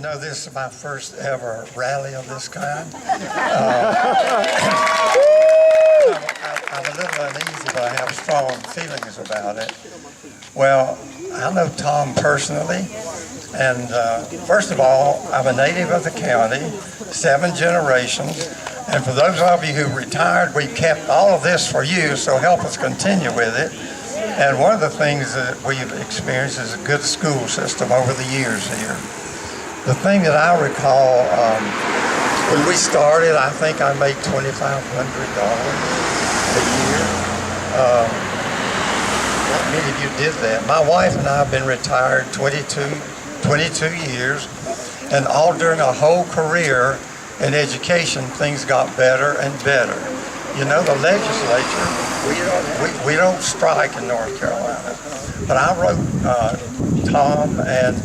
know this is my first ever rally of this kind. I'm a little uneasy, but I have strong feelings about it. Well, I know Tom personally, and first of all, I'm a native of the county, 7 generations, and for those of you who retired, we kept all of this for you, so help us continue with it. And one of the things that we've experienced is a good school system over the years here. The thing that I recall, when we started, I think I made $2,500 a year. Not many of you did that. My wife and I have been retired 22 years, and all during a whole career in education, things got better and better. You know, the legislature, we don't strike in North Carolina. But I wrote Tom and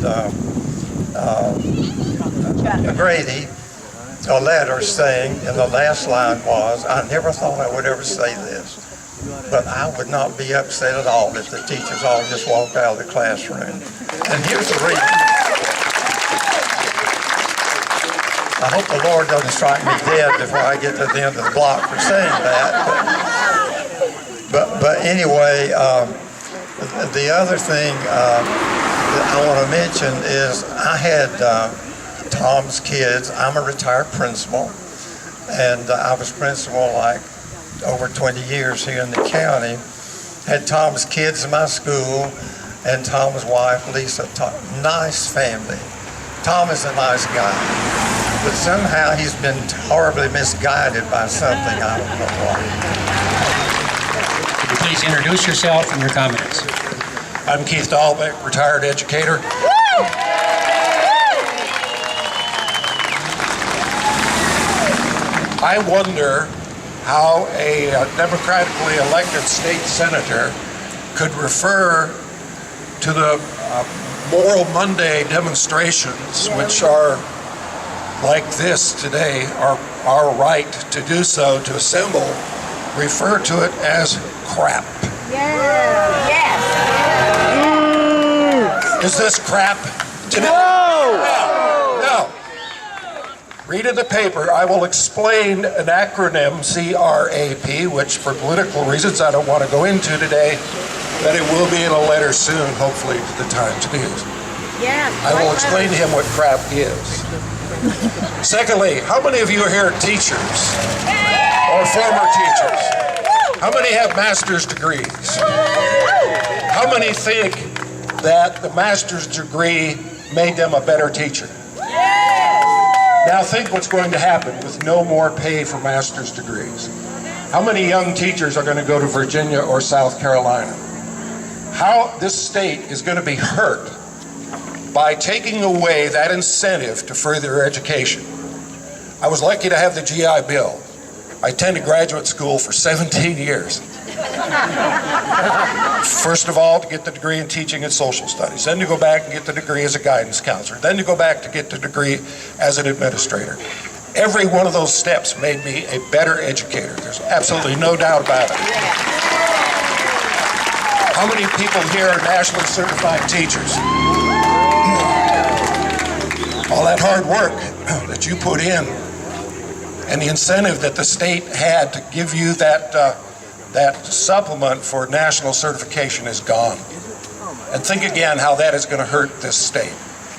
Grady a letter saying, and the last line was, I never thought I would ever say this, but I would not be upset at all if the teachers all just walked out of the classroom. And here's the reason. I hope the Lord doesn't strike me dead before I get to the end of the block for saying that. But anyway, the other thing that I want to mention is I had Tom's kids. I'm a retired principal, and I was principal like over 20 years here in the county. Had Tom's kids in my school, and Tom's wife, Lisa. Nice family. Tom is a nice guy, but somehow he's been horribly misguided by something. I don't know why. Could you please introduce yourself and your comments? I'm Keith Dahlbeck, retired educator. I wonder how a democratically elected state senator could refer to the Moral Monday demonstrations, which are like this today, are our right to do so, to assemble, refer to it as crap. Yeah. Yes. Is this crap today? No. Read in the paper. I will explain an acronym, CRAP, which for political reasons I don't want to go into today, but it will be in a letter soon, hopefully, to the Times News. Yeah. I will explain to him what crap is. Secondly, how many of you are here teachers or former teachers? How many have master's degrees? How many think that the master's degree made them a better teacher? Now think what's going to happen with no more pay for master's degrees. How many young teachers are going to go to Virginia or South Carolina? How this state is going to be hurt by taking away that incentive to further education. I was lucky to have the GI Bill. I attended graduate school for 17 years. First of all, to get the degree in teaching and social studies, then to go back and get the degree as a guidance counselor, then to go back to get the degree as an administrator. Every one of those steps made me a better educator. There's absolutely no doubt about it. How many people here are nationally certified teachers? All that hard work that you put in and the incentive that the state had to give you that supplement for national certification is gone. And think again how that is going to hurt this state.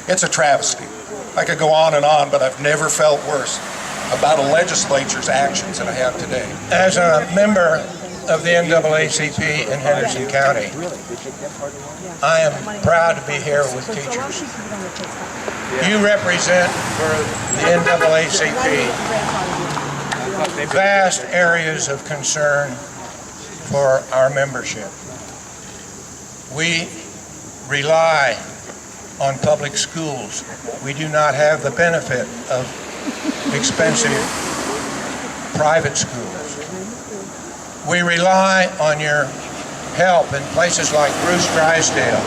It's a travesty. I could go on and on, but I've never felt worse about a legislature's actions than I have today. As a member of the NAACP in Henderson County, I am proud to be here with teachers. You represent for the NAACP vast areas of concern for our membership. We rely on public schools. We do not have the benefit of expensive private schools. We rely on your help in places like Bruce Drysdale.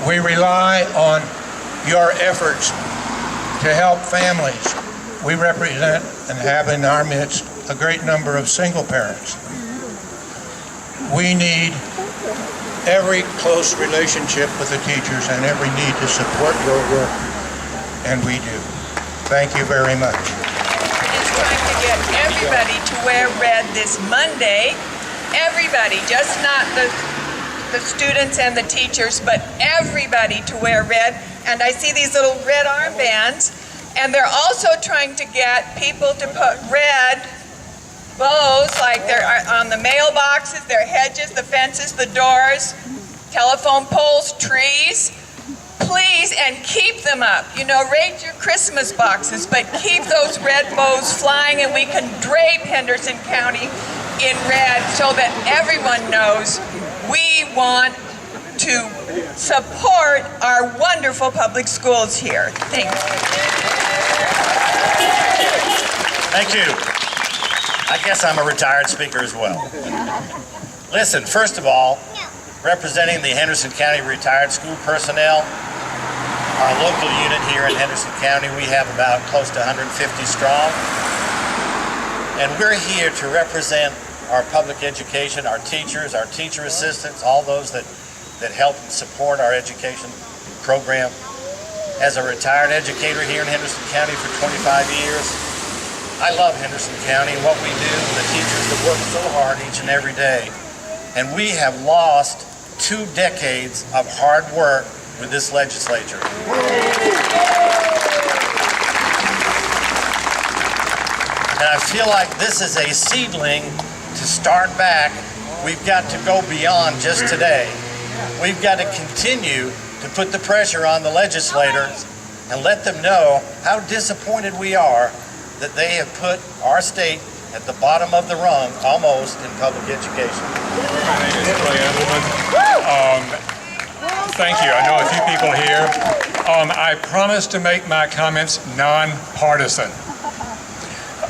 We rely on your efforts to help families. We represent and have in our midst a great number of single parents. We need every close relationship with the teachers and every need to support your work. and we do. Thank you very much. Is trying to get everybody to wear red this Monday. Everybody, just not the students and the teachers, but everybody to wear red. And I see these little red armbands, and they're also trying to get people to put red bows, like they're on the mailboxes, their hedges, the fences, the doors, telephone poles, trees. Please, and keep them up. You know, rate your Christmas boxes, but keep those red bows flying, and we can drape Henderson County in red so that everyone knows we want to support our wonderful public schools here. Thank you. Thank you. I guess I'm a retired speaker as well. Listen, first of all, representing the Henderson County retired school personnel, our local unit here in Henderson County, we have about close to 150 strong. And we're here to represent our public education, our teachers, our teacher assistants, all those that help and support our education program. As a retired educator here in Henderson County for 25 years, I love Henderson County, what we do, the teachers that work so hard each and every day. And we have lost 2 decades of hard work with this legislature. And I feel like this is a seedling to start back. We've got to go beyond just today. We've got to continue to put the pressure on the legislators and let them know how disappointed we are that they have put our state at the bottom of the rung, almost, in public education. My name is Clay Edelman. Thank you. I know a few people here. I promise to make my comments non-partisan.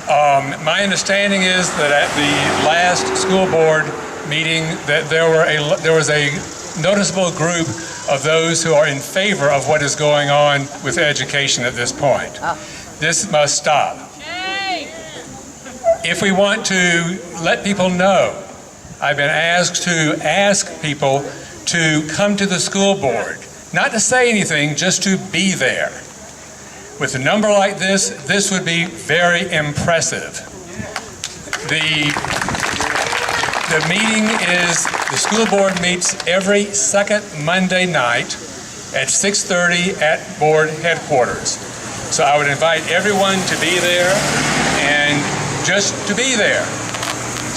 My understanding is that at the last school board meeting that there was a noticeable group of those who are in favor of what is going on with education at this point. This must stop. If we want to let people know, I've been asked to ask people to come to the school board, not to say anything, just to be there. With a number like this, this would be very impressive. The meeting is, the school board meets every second Monday night at 6:30 at board headquarters. So I would invite everyone to be there and just to be there.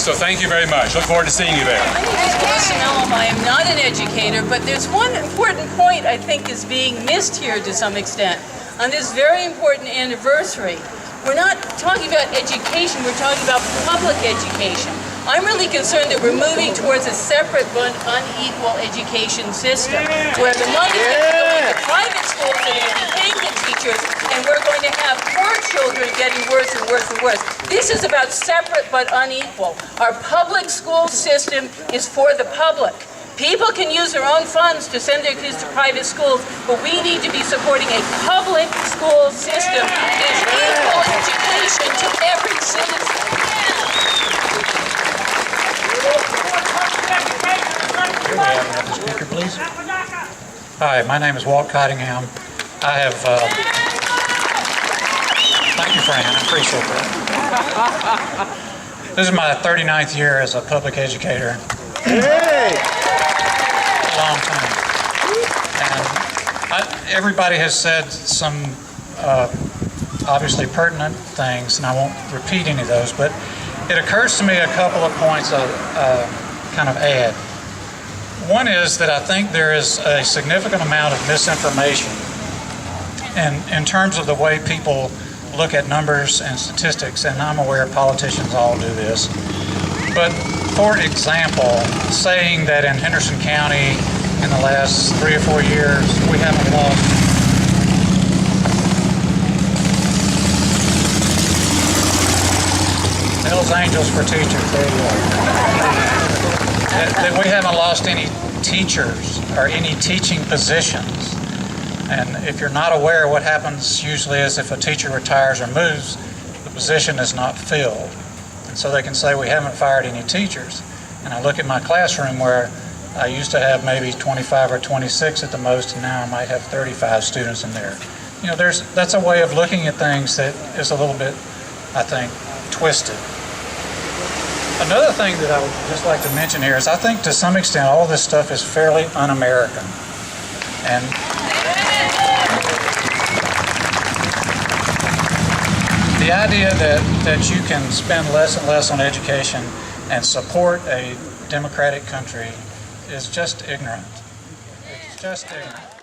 So thank you very much. Look forward to seeing you there. My name is Melissa Mellum. I am not an educator, but there's one important point I think is being missed here to some extent on this very important anniversary. We're not talking about education, we're talking about public education. I'm really concerned that we're moving towards a separate but unequal education system, where the money is going to private schools that are going to be paying the teachers, and we're going to have poor children getting worse and worse and worse. This is about separate but unequal. Our public school system is for the public. People can use their own funds to send their kids to private schools, but we need to be supporting a public school system that is equal education to every citizen. Another speaker, please. Hi, my name is Walt Cottingham. I have, thank you, Fran, I appreciate that. This is my 39th year as a public educator. Hey! A long time. And everybody has said some obviously pertinent things, and I won't repeat any of those, but it occurs to me a couple of points I'll kind of add. One is that I think there is a significant amount of misinformation in terms of the way people look at numbers and statistics, and I'm aware politicians all do this. But for example, saying that in Henderson County in the last 3 or 4 years we haven't lost Hell's Angels for teachers, there you go. That we haven't lost any teachers or any teaching positions. And if you're not aware, what happens usually is if a teacher retires or moves, the position is not filled. And so they can say we haven't fired any teachers. And I look at my classroom where I used to have maybe 25 or 26 at the most, and now I might have 35 students in there. you know, that's a way of looking at things that is a little bit, I think, twisted. Another thing that I would just like to mention here is I think to some extent all this stuff is fairly un-American. And the idea that you can spend less and less on education and support a democratic country is just ignorant. It's just ignorant.